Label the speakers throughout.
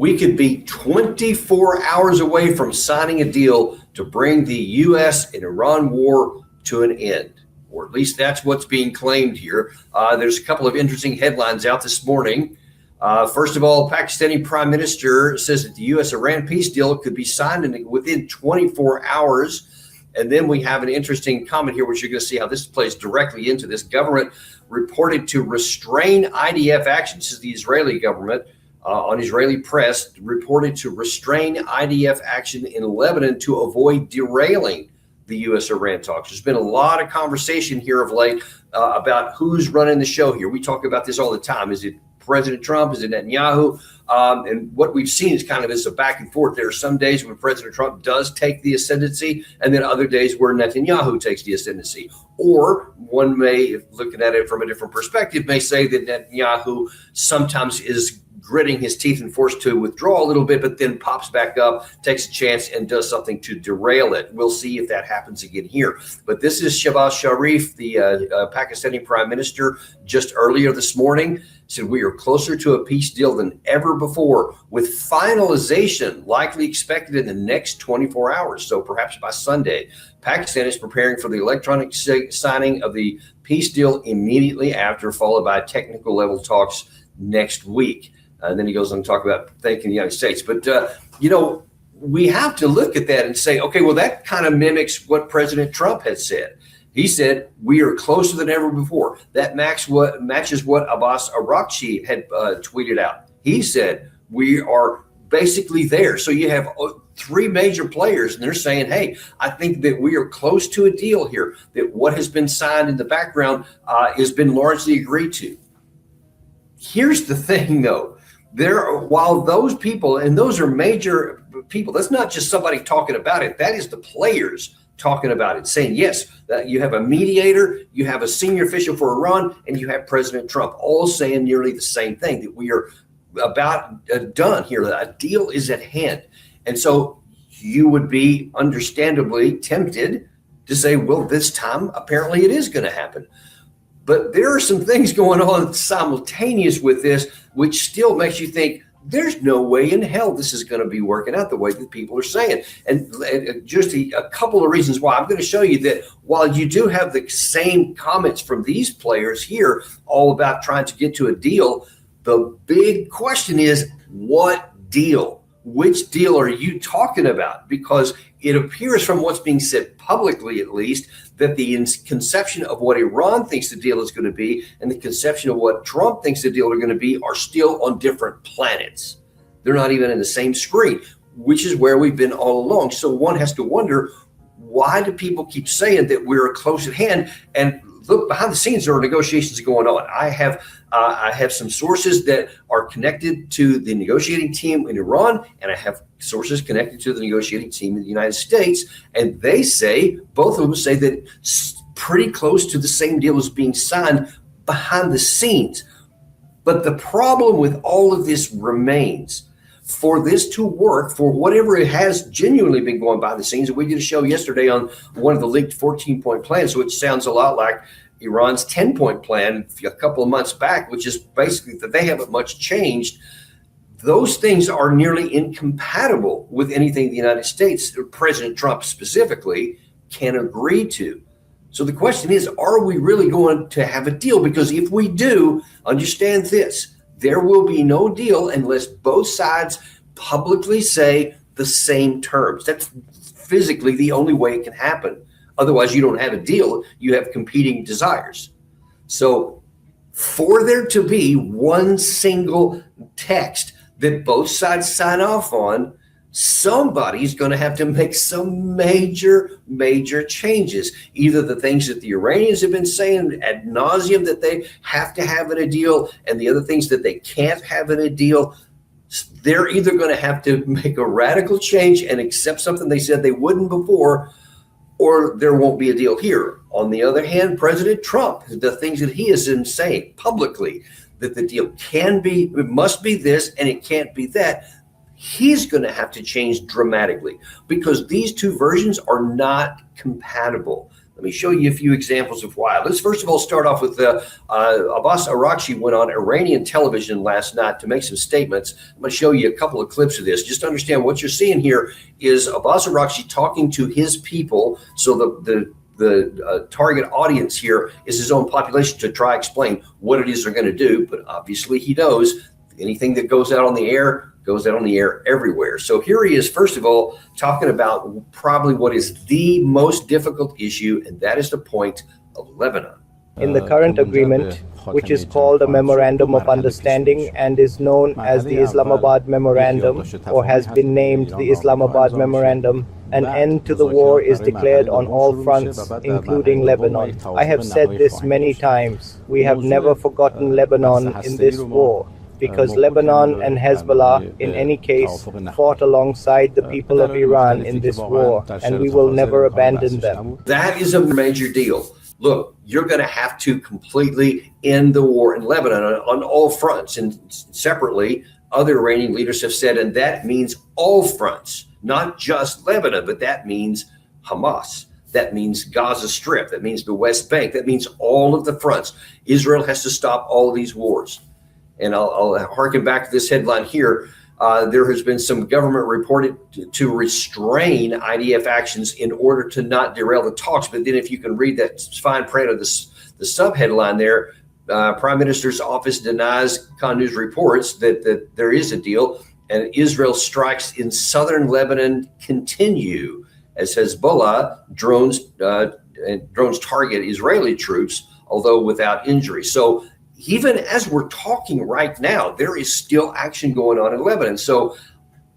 Speaker 1: we could be 24 hours away from signing a deal to bring the U.S. and Iran war to an end, or at least that's what's being claimed here. There's a couple of interesting headlines out this morning. First of all, Pakistani Prime Minister says that the U.S.-Iran peace deal could be signed within 24 hours. And then we have an interesting comment here, which you're going to see how this plays directly into this. Government reported to restrain IDF action. This is the Israeli government on Israeli press, reported to restrain IDF action in Lebanon to avoid derailing the U.S.-Iran talks. There's been a lot of conversation here of late about who's running the show here. We talk about this all the time. Is it President Trump? Is it Netanyahu? And what we've seen is kind of this a back and forth. There are some days when President Trump does take the ascendancy, and then other days where Netanyahu takes the ascendancy. Or one may, looking at it from a different perspective, may say that Netanyahu sometimes is gritting his teeth and forced to withdraw a little bit, but then pops back up, takes a chance, and does something to derail it. We'll see if that happens again here. But this is Shehbaz Sharif, the Pakistani Prime Minister, just earlier this morning, said we are closer to a peace deal than ever before, with finalization likely expected in the next 24 hours, so perhaps by Sunday. Pakistan is preparing for the electronic signing of the peace deal immediately after, followed by technical level talks next week. And then he goes on to talk about thanking the United States. But, we have to look at that and say, okay, well, that kind of mimics what President Trump has said. He said, we are closer than ever before. That matches what Abbas Araghchi had tweeted out. He said, we are basically there. So you have three major players, and they're saying, hey, I think that we are close to a deal here, that what has been signed in the background has been largely agreed to. Here's the thing, though. While those people, and those are major people, that's not just somebody talking about it. That is the players talking about it, saying, yes, that you have a mediator, you have a senior official for Iran, and you have President Trump, all saying nearly the same thing, that we are about done here. A deal is at hand. And so you would be understandably tempted to say, well, this time, apparently it is going to happen. But there are some things going on simultaneous with this, which still makes you think there's no way in hell this is going to be working out the way that people are saying. And just a couple of reasons why. I'm going to show you that while you do have the same comments from these players here, all about trying to get to a deal, the big question is, what deal? Which deal are you talking about? Because it appears from what's being said publicly, at least, that the conception of what Iran thinks the deal is going to be and the conception of what Trump thinks the deal are going to be are still on different planets. They're not even in the same screen, which is where we've been all along. So one has to wonder, why do people keep saying that we're close at hand? And look, behind the scenes, there are negotiations going on. I have some sources that are connected to the negotiating team in Iran, and I have sources connected to the negotiating team in the United States. And they say, both of them say that it's pretty close to the same deal as being signed behind the scenes. But the problem with all of this remains. For this to work, for whatever it has genuinely been going behind the scenes, and we did a show yesterday on one of the leaked 14-point plans, which sounds a lot like Iran's 10-point plan a couple of months back, which is basically that they haven't much changed. Those things are nearly incompatible with anything the United States, or President Trump specifically, can agree to. So the question is, are we really going to have a deal? Because if we do, understand this. There will be no deal unless both sides publicly say the same terms. That's physically the only way it can happen. Otherwise, you don't have a deal. You have competing desires. So for there to be one single text that both sides sign off on, somebody's going to have to make some major changes. Either the things that the Iranians have been saying ad nauseum that they have to have in a deal, and the other things that they can't have in a deal. They're either going to have to make a radical change and accept something they said they wouldn't before, or there won't be a deal here. On the other hand, President Trump, the things that he has been saying publicly, that the deal it must be this and it can't be that. He's going to have to change dramatically because these two versions are not compatible. Let me show you a few examples of why. Let's first of all start off with Abbas Araghchi went on Iranian television last night to make some statements. I'm going to show you a couple of clips of this. Just to understand what you're seeing here is Abbas Araghchi talking to his people. So the target audience here is his own population to try explain what it is they're going to do. But obviously he knows anything that goes out on the air goes out on the air everywhere. So here he is, first of all, talking about probably what is the most difficult issue, and that is the point of Lebanon.
Speaker 2: In the current agreement, which is called a Memorandum of Understanding and is known as the Islamabad Memorandum, or has been named the Islamabad Memorandum, an end to the war is declared on all fronts, including Lebanon. I have said this many times. We have never forgotten Lebanon in this war, because Lebanon and Hezbollah, in any case, fought alongside the people of Iran in this war, and we will never abandon them.
Speaker 1: That is a major deal. Look, you're going to have to completely end the war in Lebanon on all fronts. And separately, other Iranian leaders have said, and that means all fronts, not just Lebanon, but that means Hamas. That means Gaza Strip. That means the West Bank. That means all of the fronts. Israel has to stop all of these wars. And I'll harken back to this headline here. There has been some government reported to restrain IDF actions in order to not derail the talks. But then if you can read that fine print of the subheadline there, Prime Minister's office denies Khan News reports that there is a deal, and Israel strikes in southern Lebanon continue as Hezbollah drones target Israeli troops, although without injury. So even as we're talking right now, there is still action going on in Lebanon. So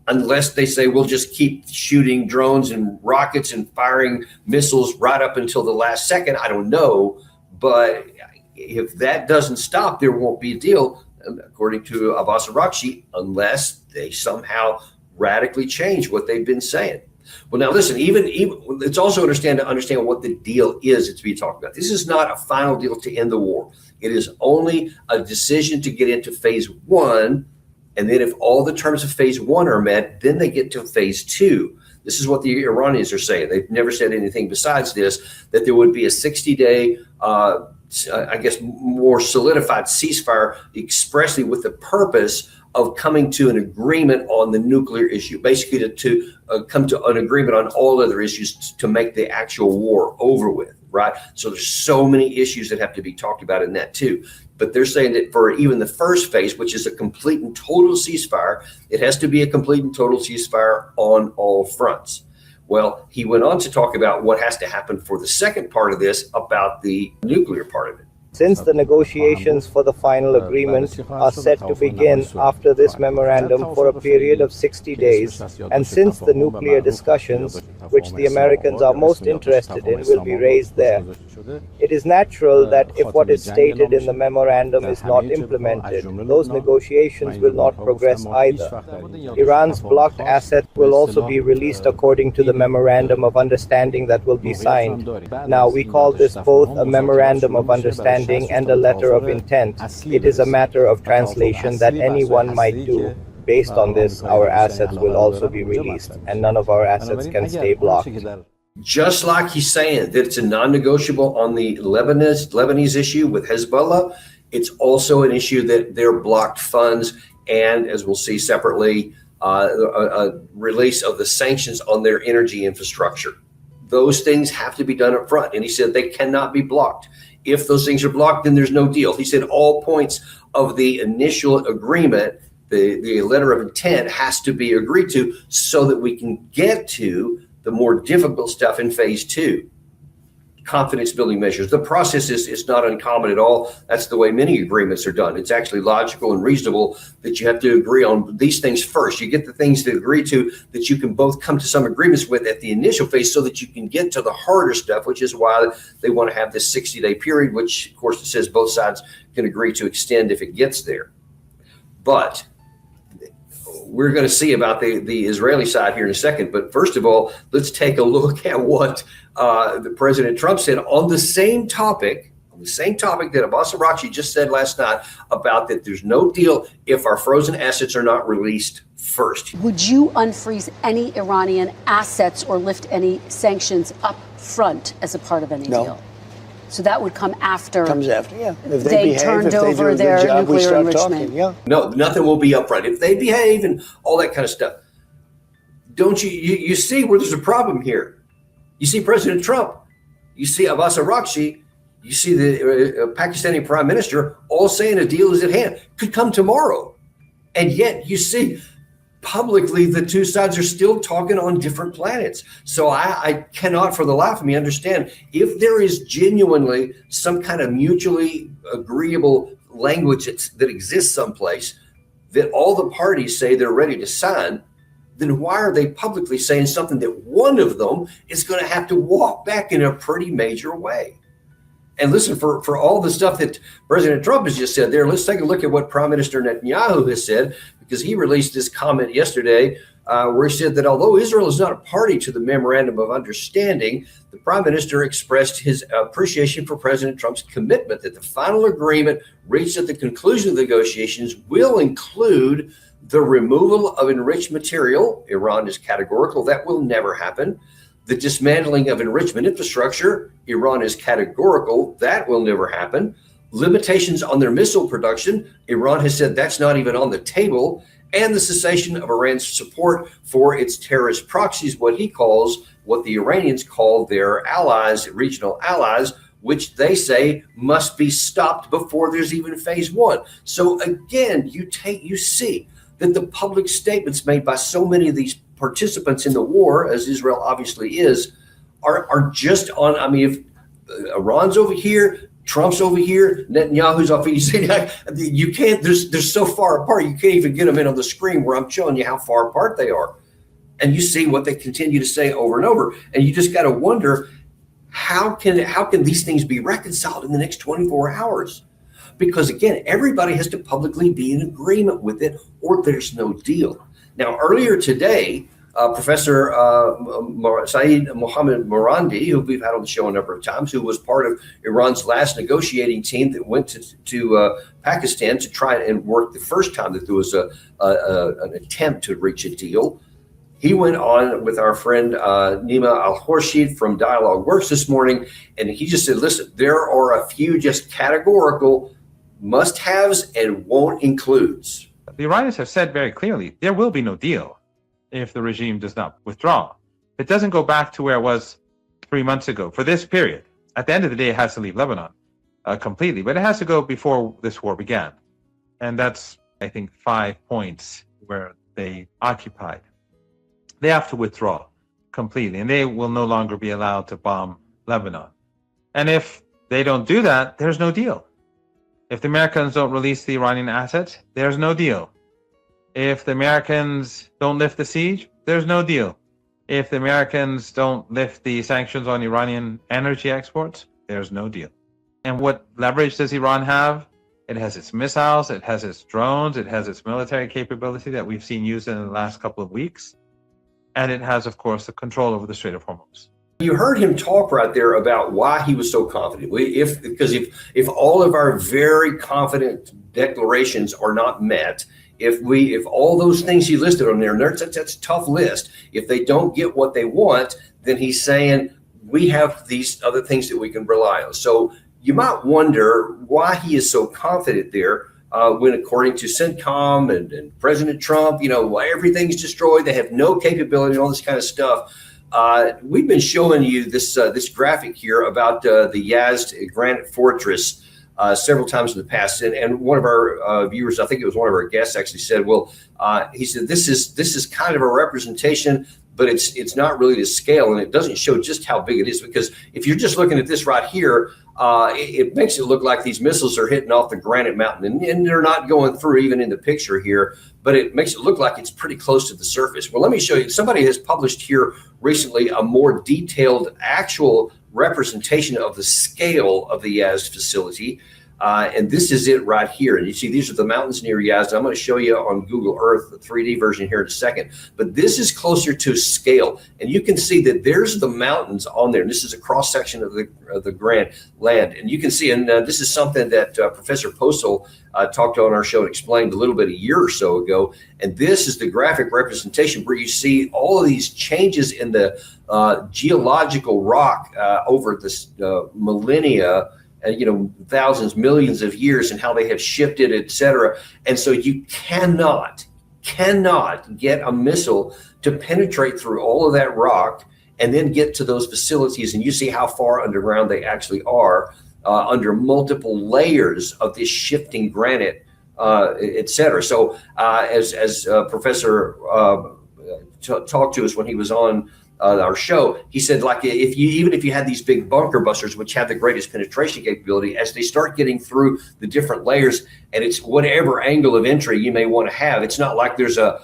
Speaker 1: unless they say we'll just keep shooting drones and rockets and firing missiles right up until the last second, I don't know. But if that doesn't stop, there won't be a deal, according to Abbas Araghchi, unless they somehow radically change what they've been saying. Well, now listen, even it's also to understand what the deal is that's being talked about. This is not a final deal to end the war. It is only a decision to get into phase one. And then if all the terms of phase one are met, then they get to phase two. This is what the Iranians are saying. They've never said anything besides this, that there would be a 60-day, I guess, more solidified ceasefire expressly with the purpose of coming to an agreement on the nuclear issue, basically to come to an agreement on all other issues to make the actual war over with, right? So there's so many issues that have to be talked about in that too. But they're saying that for even the first phase, which is a complete and total ceasefire, it has to be a complete and total ceasefire on all fronts. Well, he went on to talk about what has to happen for the second part of this, about the nuclear part of it.
Speaker 2: Since the negotiations for the final agreement are set to begin after this memorandum for a period of 60 days, and since the nuclear discussions, which the Americans are most interested in, will be raised there, it is natural that if what is stated in the memorandum is not implemented, those negotiations will not progress either. Iran's blocked assets will also be released according to the memorandum of understanding that will be signed. Now, we call this both a memorandum of understanding and a letter of intent. It is a matter of translation that anyone might do. Based on this, our assets will also be released, and none of our assets can stay blocked.
Speaker 1: Just like he's saying that it's a non-negotiable on the Lebanese issue with Hezbollah, it's also an issue that they're blocked funds, and as we'll see separately, a release of the sanctions on their energy infrastructure. Those things have to be done up front, and he said they cannot be blocked. If those things are blocked, then there's no deal. He said all points of the initial agreement, the letter of intent, has to be agreed to so that we can get to the more difficult stuff in phase two. Confidence building measures. The process is not uncommon at all. That's the way many agreements are done. It's actually logical and reasonable that you have to agree on these things first. You get the things to agree to that you can both come to some agreements with at the initial phase so that you can get to the harder stuff, which is why they want to have this 60-day period, which of course it says both sides can agree to extend if it gets there. But we're going to see about the Israeli side here in a second. But first of all, let's take a look at what the President Trump said on the same topic that Abbas Araghchi just said last night, about that there's no deal if our frozen assets are not released first.
Speaker 3: Would you unfreeze any Iranian assets or lift any sanctions up front as a part of any deal? So that would come after.
Speaker 2: Comes after, yeah. If
Speaker 3: they
Speaker 2: behave,
Speaker 3: turned
Speaker 2: if they
Speaker 3: over
Speaker 2: do a good
Speaker 3: their
Speaker 2: job, we
Speaker 3: nuclear
Speaker 2: start
Speaker 3: enrichment.
Speaker 2: talking, yeah.
Speaker 1: No, nothing will be upfront. If they behave and all that kind of stuff. Don't you see where there's a problem here? You see President Trump, you see Abbas Araghchi, you see the Pakistani Prime Minister all saying a deal is at hand. Could come tomorrow. And yet you see publicly the two sides are still talking on different planets. So I cannot for the life of me understand if there is genuinely some kind of mutually agreeable language that exists someplace that all the parties say they're ready to sign, then why are they publicly saying something that one of them is going to have to walk back in a pretty major way? And listen, for all the stuff that President Trump has just said there, let's take a look at what Prime Minister Netanyahu has said, because he released this comment yesterday where he said that although Israel is not a party to the Memorandum of Understanding, the Prime Minister expressed his appreciation for President Trump's commitment that the final agreement reached at the conclusion of the negotiations will include the removal of enriched material. Iran is categorical. That will never happen. The dismantling of enrichment infrastructure. Iran is categorical. That will never happen. Limitations on their missile production. Iran has said that's not even on the table. And the cessation of Iran's support for its terrorist proxies, what the Iranians call their allies, regional allies, which they say must be stopped before there's even phase one. So again, you see that the public statements made by so many of these participants in the war, as Israel obviously is, are just on. I mean, if Iran's over here, Trump's over here, Netanyahu's off here. You can't. They're so far apart. You can't even get them in on the screen where I'm showing you how far apart they are, and you see what they continue to say over and over. And you just got to wonder how can these things be reconciled in the next 24 hours? Because again, everybody has to publicly be in agreement with it, or there's no deal. Now, earlier today, Professor Saeed Mohammed Morandi, who we've had on the show a number of times, who was part of Iran's last negotiating team that went to Pakistan to try and work the first time that there was an attempt to reach a deal. He went on with our friend Nima Al-Khorshid from Dialogue Works this morning, and he just said, listen, there are a few just categorical must-haves and won't includes.
Speaker 4: The Iranians have said very clearly there will be no deal if the regime does not withdraw. It doesn't go back to where it was 3 months ago for this period. At the end of the day, it has to leave Lebanon completely, but it has to go before this war began. And that's, I think, 5 points where they occupied. They have to withdraw completely, and they will no longer be allowed to bomb Lebanon. And if they don't do that, there's no deal. If the Americans don't release the Iranian assets, there's no deal. If the Americans don't lift the siege, there's no deal. If the Americans don't lift the sanctions on Iranian energy exports, there's no deal. And what leverage does Iran have? It has its missiles, it has its drones, it has its military capability that we've seen used in the last couple of weeks. And it has, of course, the control over the Strait of Hormuz.
Speaker 1: You heard him talk right there about why he was so confident. Because if all of our very confident declarations are not met, if all those things he listed on there, and that's a tough list, if they don't get what they want, then he's saying we have these other things that we can rely on. So you might wonder why he is so confident there. When according to CENTCOM and President Trump, everything's destroyed, they have no capability and all this kind of stuff. We've been showing you this graphic here about the Yazd Granite Fortress several times in the past. And one of our viewers, I think it was one of our guests, actually said, he said, this is kind of a representation, but it's not really to scale, and it doesn't show just how big it is, because if you're just looking at this right here, it makes it look like these missiles are hitting off the granite mountain, and they're not going through even in the picture here, but it makes it look like it's pretty close to the surface. Well, let me show you. Somebody has published here recently a more detailed actual representation of the scale of the Yazd facility. And this is it right here. And you see, these are the mountains near Yazd. I'm going to show you on Google Earth, the 3D version here in a second. But this is closer to scale. And you can see that there's the mountains on there. And this is a cross section of the grand land. And you can see, and this is something that Professor Postel talked on our show and explained a little bit a year or so ago. And this is the graphic representation where you see all of these changes in the geological rock over this millennia, thousands, millions of years, and how they have shifted, etc. And so you cannot get a missile to penetrate through all of that rock and then get to those facilities. And you see how far underground they actually are, under multiple layers of this shifting granite, etc. So as Professor talked to us when he was on our show, he said, like, even if you had these big bunker busters, which have the greatest penetration capability, as they start getting through the different layers, and it's whatever angle of entry you may want to have, it's not like there's a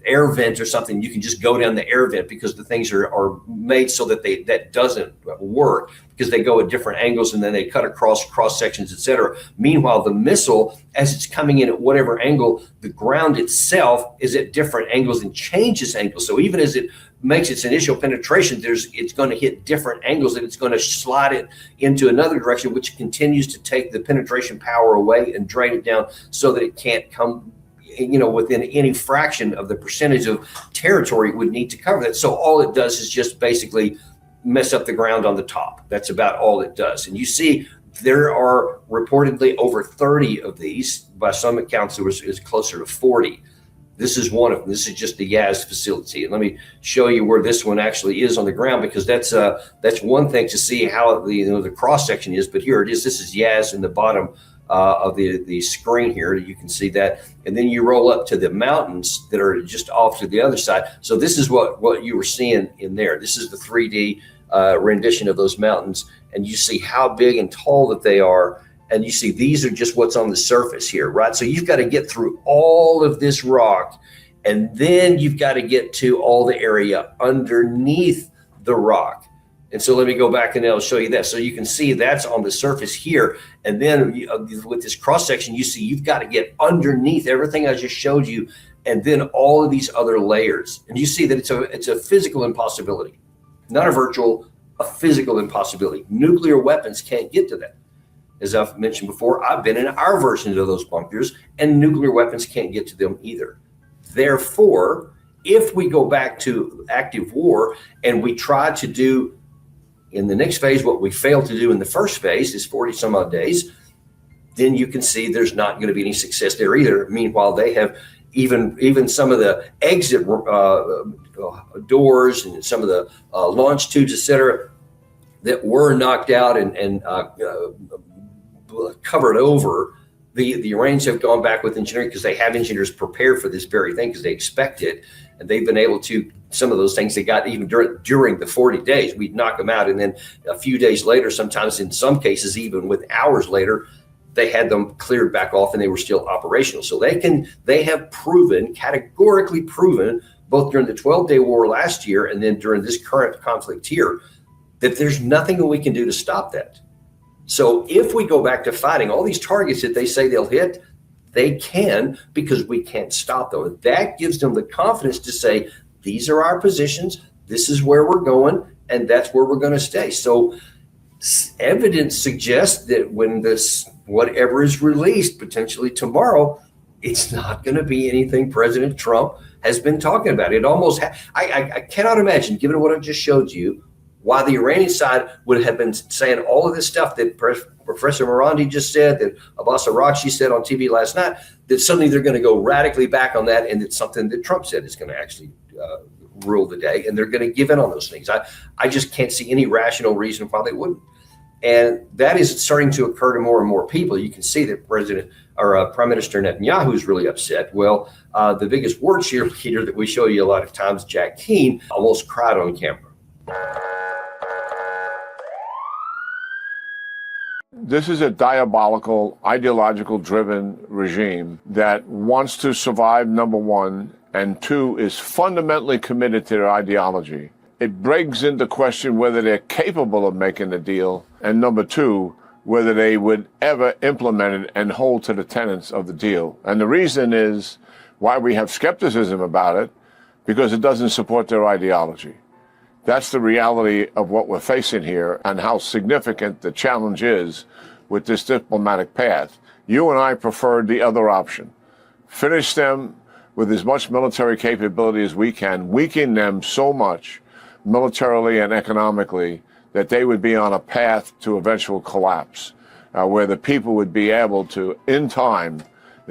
Speaker 1: air vent or something. You can just go down the air vent, because the things are made so that that doesn't work, because they go at different angles and then they cut across cross sections, etc. Meanwhile, the missile, as it's coming in at whatever angle, the ground itself is at different angles and changes angles. So even as it makes its initial penetration, it's going to hit different angles, and it's going to slide it into another direction, which continues to take the penetration power away and drain it down so that it can't come within any fraction of the percentage of territory it would need to cover that. So all it does is just basically mess up the ground on the top. That's about all it does. And you see there are reportedly over 30 of these. By some accounts, there is closer to 40. This is one of them. This is just the Yazd facility. And let me show you where this one actually is on the ground, because that's one thing to see how the cross section is. But here it is. This is Yazd in the bottom of the screen here. You can see that. And then you roll up to the mountains that are just off to the other side. So this is what you were seeing in there. This is the 3D rendition of those mountains. And you see how big and tall that they are. And you see these are just what's on the surface here, right? So you've got to get through all of this rock, and then you've got to get to all the area underneath the rock. And so let me go back and I'll show you that. So you can see that's on the surface here. And then with this cross section, you see you've got to get underneath everything I just showed you, and then all of these other layers. And you see that it's a physical impossibility, not a virtual, a physical impossibility. Nuclear weapons can't get to that. As I've mentioned before, I've been in our versions of those bunkers, and nuclear weapons can't get to them either. Therefore, if we go back to active war and we try to do in the next phase what we failed to do in the first phase, is 40 some odd days, then you can see there's not going to be any success there either. Meanwhile, they have even some of the exit doors and some of the launch tubes, etc., that were knocked out and covered over. The Iranians have gone back with engineering, because they have engineers prepared for this very thing, because they expect it, and they've been able to, some of those things they got even during the 40 days, we'd knock them out, and then a few days later, sometimes in some cases even with hours later, they had them cleared back off and they were still operational. So they have categorically proven, both during the 12-day war last year and then during this current conflict here, that there's nothing that we can do to stop that. So if we go back to fighting all these targets that they say they'll hit, they can, because we can't stop them. And that gives them the confidence to say, these are our positions, this is where we're going, and that's where we're going to stay. So evidence suggests that when this, whatever is released potentially tomorrow, it's not going to be anything President Trump has been talking about. It almost, I cannot imagine, given what I just showed you, why the Iranian side would have been saying all of this stuff that Professor Morandi just said, that Abbas Araghchi said on TV last night, that suddenly they're going to go radically back on that, and it's something that Trump said is going to actually rule the day, and they're going to give in on those things. I just can't see any rational reason why they wouldn't. And that is starting to occur to more and more people. You can see that Prime Minister Netanyahu is really upset. Well, the biggest war cheerleader that we show you a lot of times, Jack Keane, almost cried on camera.
Speaker 5: This is a diabolical, ideological-driven regime that wants to survive, number one, and two, is fundamentally committed to their ideology. It brings into question whether they're capable of making the deal, and number two, whether they would ever implement it and hold to the tenets of the deal. And the reason is why we have skepticism about it, because it doesn't support their ideology. That's the reality of what we're facing here and how significant the challenge is with this diplomatic path. You and I preferred the other option. Finish them with as much military capability as we can, weaken them so much militarily and economically that they would be on a path to eventual collapse, where the people would be able to, in time,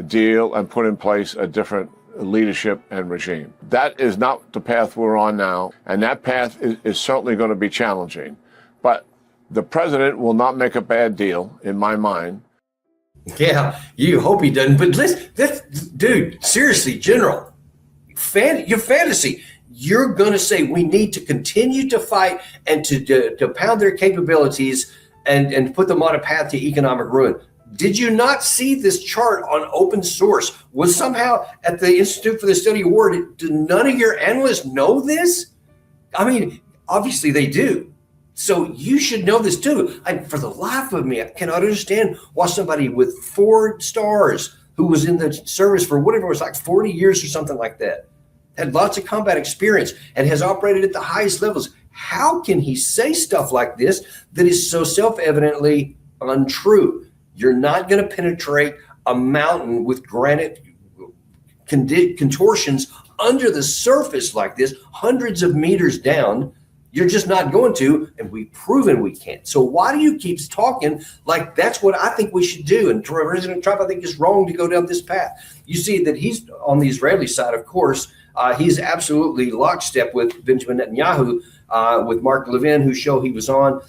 Speaker 5: deal and put in place a different leadership and regime. That is not the path we're on now, and that path is certainly going to be challenging. But the president will not make a bad deal, in my mind.
Speaker 1: Yeah, you hope he doesn't. But dude, seriously, General, your fantasy. You're going to say we need to continue to fight and to pound their capabilities and put them on a path to economic ruin. Did you not see this chart on open source? Was somehow at the Institute for the Study of War, did none of your analysts know this? I mean, obviously they do. So you should know this too. For the life of me, I cannot understand why somebody with 4 stars who was in the service for whatever it was, like 40 years or something like that, had lots of combat experience and has operated at the highest levels. How can he say stuff like this that is so self-evidently untrue? You're not going to penetrate a mountain with granite contortions under the surface like this, hundreds of meters down. You're just not going to, and we've proven we can't. So why do you keep talking like that's what I think we should do? And President Trump, I think, is wrong to go down this path. You see that he's on the Israeli side, of course. He's absolutely lockstep with Benjamin Netanyahu, with Mark Levin, whose show he was on.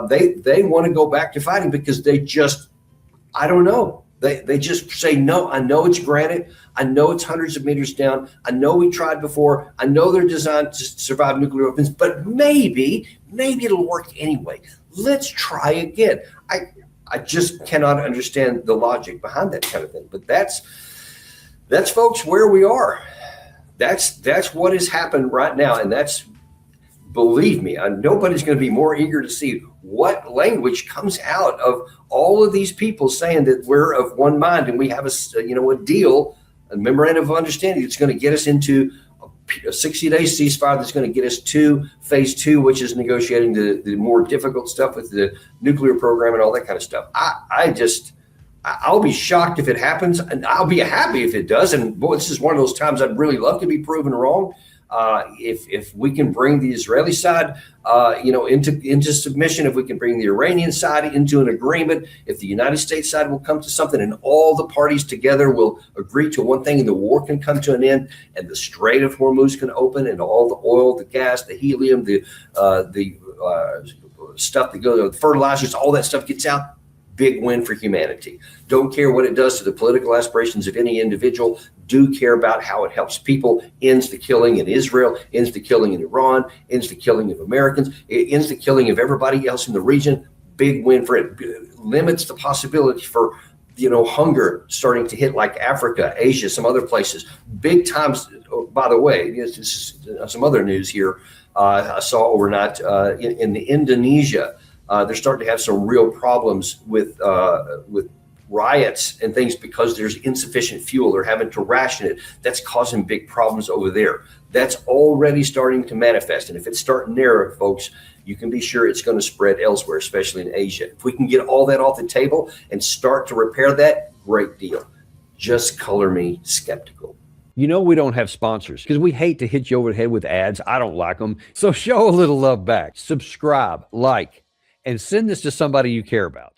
Speaker 1: They want to go back to fighting because they just, I don't know. They just say, no, I know it's granite. I know it's hundreds of meters down. I know we tried before. I know they're designed to survive nuclear weapons, but maybe it'll work anyway. Let's try again. I just cannot understand the logic behind that kind of thing. But that's folks, where we are. That's what has happened right now. And that's, believe me, nobody's going to be more eager to see what language comes out of all of these people saying that we're of one mind and we have a deal, a memorandum of understanding that's going to get us into a 60-day ceasefire that's going to get us to phase 2, which is negotiating the more difficult stuff with the nuclear program and all that kind of stuff. I'll be shocked if it happens, and I'll be happy if it does. And boy, this is one of those times I'd really love to be proven wrong. If we can bring the Israeli side, into submission, if we can bring the Iranian side into an agreement, if the United States side will come to something, and all the parties together will agree to one thing, and the war can come to an end, and the Strait of Hormuz can open, and all the oil, the gas, the helium, the stuff that goes, the fertilizers, all that stuff gets out. Big win for humanity. Don't care what it does to the political aspirations of any individual. Do care about how it helps people, ends the killing in Israel, ends the killing in Iran, ends the killing of Americans, it ends the killing of everybody else in the region. Big win for it. Limits the possibility for hunger starting to hit like Africa, Asia, some other places. Big times. By the way, this is some other news here. I saw overnight in Indonesia. They're starting to have some real problems with riots and things because there's insufficient fuel. They're having to ration it. That's causing big problems over there. That's already starting to manifest. And if it's starting there, folks, you can be sure it's going to spread elsewhere, especially in Asia. If we can get all that off the table and start to repair that, great deal. Just color me skeptical.
Speaker 6: We don't have sponsors because we hate to hit you over the head with ads. I don't like them. So show a little love back. Subscribe, like, and send this to somebody you care about.